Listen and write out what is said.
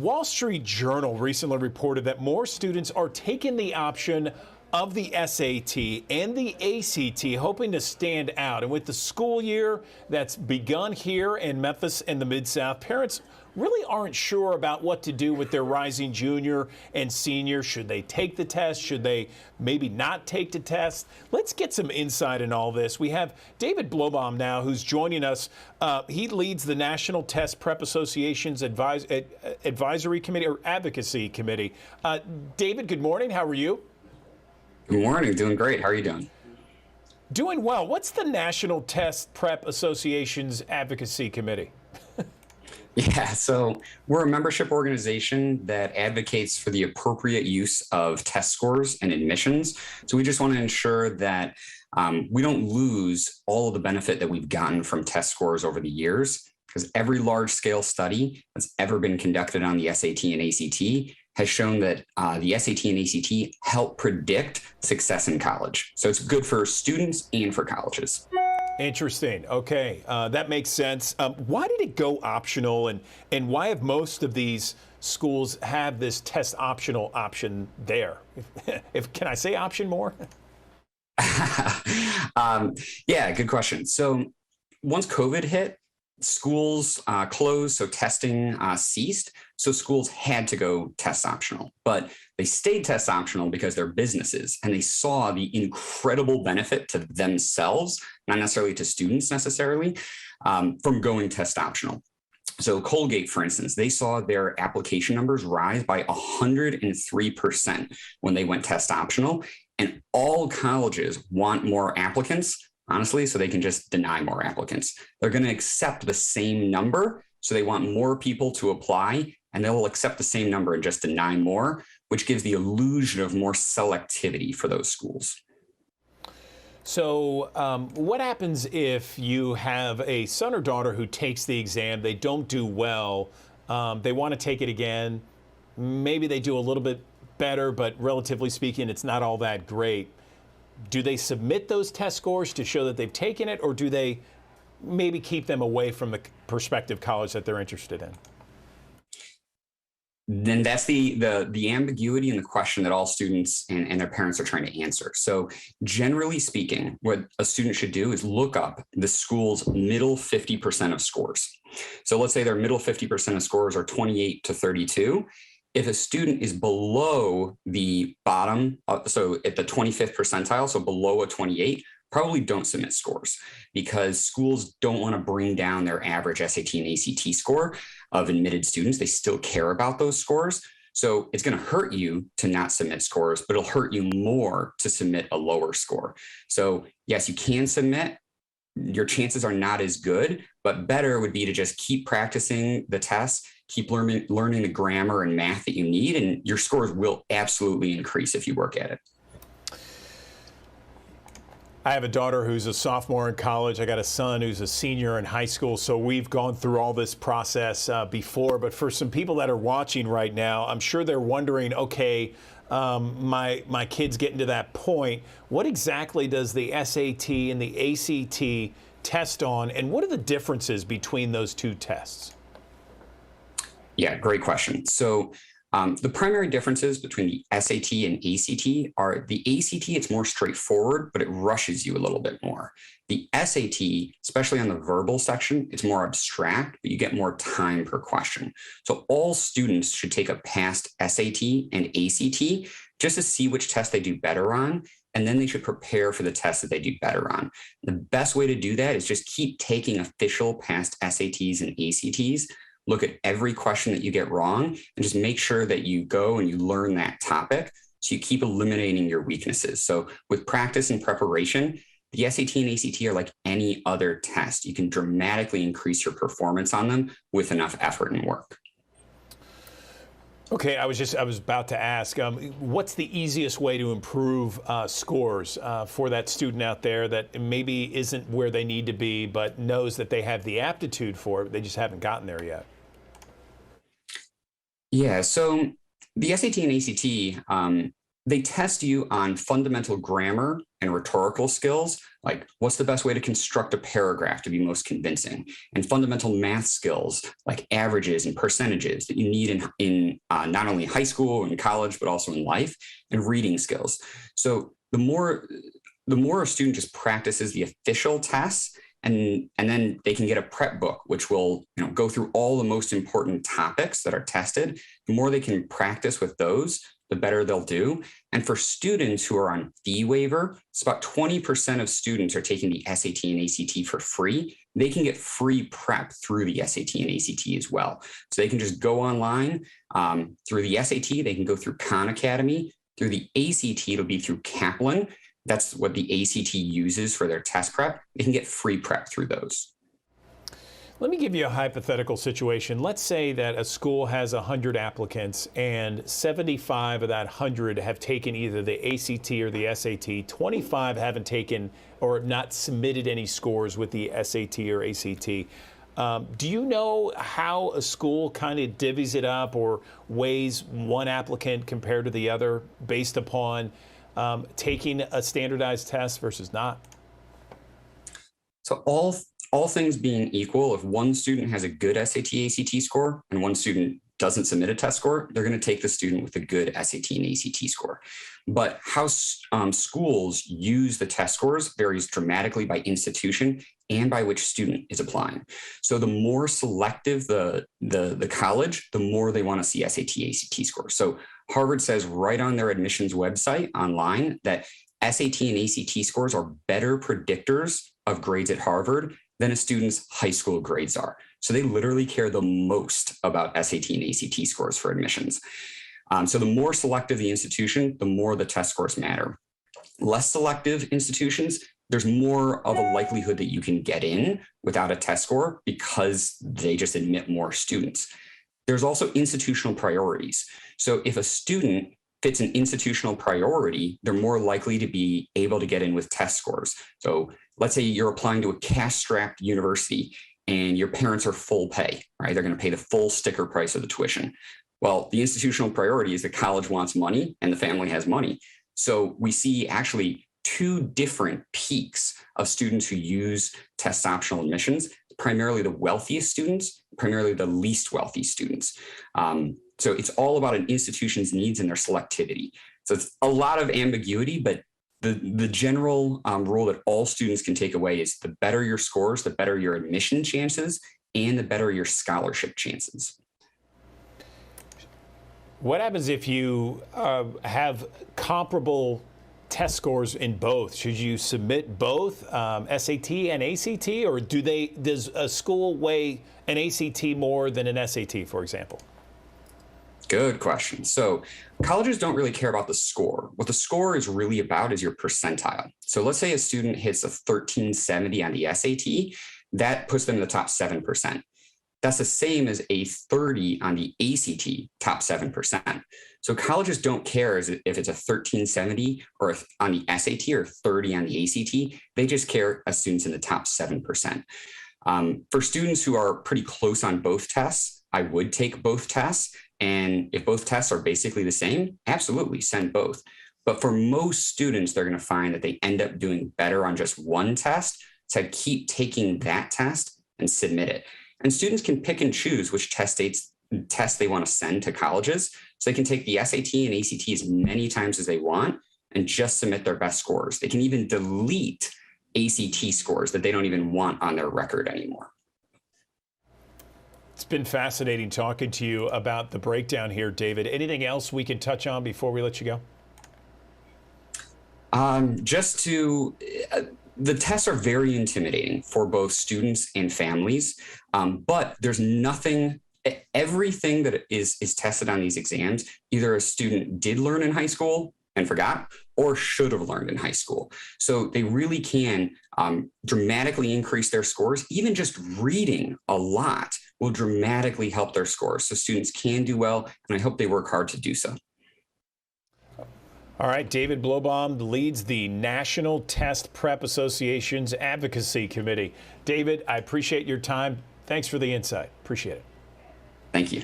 Wall Street Journal recently reported that more students are taking the option of the SAT and the ACT, hoping to stand out. And with the school year that's begun here in Memphis and the Mid-South, parents really aren't sure about what to do with their rising junior and senior. Should they take the test? Should they maybe not take the test? Let's get some insight in all this. We have David Blobaum now, who's joining us. He leads the National Test Prep Association's Advisory Committee or Advocacy Committee. David, good morning. How are you? Good morning. Doing great. How are you doing? Doing well. What's the National Test Prep Association's Advocacy Committee? Yeah, so we're a membership organization that advocates for the appropriate use of test scores and admissions. So we just want to ensure that we don't lose all of the benefit that we've gotten from test scores over the years, because every large-scale study that's ever been conducted on the SAT and ACT has shown that the SAT and ACT help predict success in college. So it's good for students and for colleges. Interesting. Okay, that makes sense. Why did it go optional, and why have most of these schools have this test optional option there? Can I say option more? Yeah, good question. So once COVID hit, schools closed, so testing ceased. So schools had to go test optional, but they stayed test optional because they're businesses and they saw the incredible benefit to themselves, not necessarily to students necessarily, from going test optional. So Colgate, for instance, they saw their application numbers rise by 103% when they went test optional, and all colleges want more applicants, honestly, so they can just deny more applicants. They're going to accept the same number, so they want more people to apply, and they will accept the same number and just deny more, which gives the illusion of more selectivity for those schools. So what happens if you have a son or daughter who takes the exam, they don't do well, they want to take it again, maybe they do a little bit better, but relatively speaking, it's not all that great. Do they submit those test scores to show that they've taken it, or do they maybe keep them away from the prospective college that they're interested in? Then that's the ambiguity in the question that all students and their parents are trying to answer. So generally speaking, what a student should do is look up the school's middle 50% of scores. So let's say their middle 50% of scores are 28 to 32. If a student is below the bottom, so at the 25th percentile, so below a 28, probably don't submit scores, because schools don't want to bring down their average SAT and ACT score of admitted students. They still care about those scores. So it's going to hurt you to not submit scores, but it'll hurt you more to submit a lower score. So yes, you can submit. Your chances are not as good, but better would be to just keep practicing the tests, keep learning the grammar and math that you need, and your scores will absolutely increase if you work at it. I have a daughter who's a sophomore in college. I got a son who's a senior in high school. So we've gone through all this process before. But for some people that are watching right now, I'm sure they're wondering, okay, my kid's getting to that point. What exactly does the SAT and the ACT test on? And what are the differences between those two tests? Yeah, great question. So the primary differences between the SAT and ACT are the ACT, it's more straightforward, but it rushes you a little bit more. The SAT, especially on the verbal section, it's more abstract, but you get more time per question. So all students should take a past SAT and ACT just to see which test they do better on, and then they should prepare for the test that they do better on. The best way to do that is just keep taking official past SATs and ACTs. Look at every question that you get wrong and just make sure that you go and you learn that topic so you keep eliminating your weaknesses. So with practice and preparation, the SAT and ACT are like any other test. You can dramatically increase your performance on them with enough effort and work. Okay, I was about to ask, what's the easiest way to improve scores for that student out there that maybe isn't where they need to be, but knows that they have the aptitude for it, they just haven't gotten there yet? Yeah, so the SAT and ACT, They test you on fundamental grammar and rhetorical skills, like what's the best way to construct a paragraph to be most convincing, and fundamental math skills like averages and percentages that you need in not only high school and college, but also in life, and reading skills. So the more a student just practices the official tests, and then they can get a prep book, which will go through all the most important topics that are tested. The more they can practice with those, the better they'll do. And for students who are on fee waiver, it's about 20% of students are taking the SAT and ACT for free. They can get free prep through the SAT and ACT as well. So they can just go online through the SAT, they can go through Khan Academy. Through the ACT, it'll be through Kaplan. That's what the ACT uses for their test prep. They can get free prep through those. Let me give you a hypothetical situation. Let's say that a school has 100 applicants and 75 of that 100 have taken either the ACT or the SAT. 25 haven't taken or not submitted any scores with the SAT or ACT. Do you know how a school kind of divvies it up or weighs one applicant compared to the other based upon taking a standardized test versus not? So all things being equal, if one student has a good SAT, ACT score and one student doesn't submit a test score, they're going to take the student with a good SAT and ACT score. But how schools use the test scores varies dramatically by institution and by which student is applying. So the more selective the college, the more they want to see SAT, ACT scores. So Harvard says right on their admissions website online that SAT and ACT scores are better predictors of grades at Harvard than a student's high school grades are. So they literally care the most about SAT and ACT scores for admissions. So the more selective the institution, the more the test scores matter. Less selective institutions, there's more of a likelihood that you can get in without a test score because they just admit more students. There's also institutional priorities. So if a student fits an institutional priority, they're more likely to be able to get in with test scores. So let's say you're applying to a cash-strapped university and your parents are full pay, right? They're going to pay the full sticker price of the tuition. Well, the institutional priority is the college wants money and the family has money. So we see actually two different peaks of students who use test optional admissions, primarily the wealthiest students, primarily the least wealthy students. So it's all about an institution's needs and their selectivity. So it's a lot of ambiguity, but the general rule that all students can take away is the better your scores, the better your admission chances, and the better your scholarship chances. What happens if you have comparable test scores in both? Should you submit both SAT and ACT, or does a school weigh an ACT more than an SAT, for example? Good question. So colleges don't really care about the score. What the score is really about is your percentile. So let's say a student hits a 1370 on the SAT, that puts them in the top 7%. That's the same as a 30 on the ACT, top 7%. So colleges don't care if it's a 1370 or on the SAT or 30 on the ACT. They just care as students in the top 7%. For students who are pretty close on both tests, I would take both tests. And if both tests are basically the same, absolutely send both. But for most students, they're going to find that they end up doing better on just one test. So I'd keep taking that test and submit it. And students can pick and choose which tests they want to send to colleges. So they can take the SAT and ACT as many times as they want and just submit their best scores. They can even delete ACT scores that they don't even want on their record anymore. It's been fascinating talking to you about the breakdown here, David. Anything else we can touch on before we let you go? The tests are very intimidating for both students and families, but there's everything that is tested on these exams, either a student did learn in high school and forgot, or should have learned in high school. So they really can dramatically increase their scores. Even just reading a lot will dramatically help their scores. So students can do well, and I hope they work hard to do so. All right, David Blobaum leads the National Test Prep Association's Advocacy Committee. David, I appreciate your time. Thanks for the insight. Appreciate it. Thank you.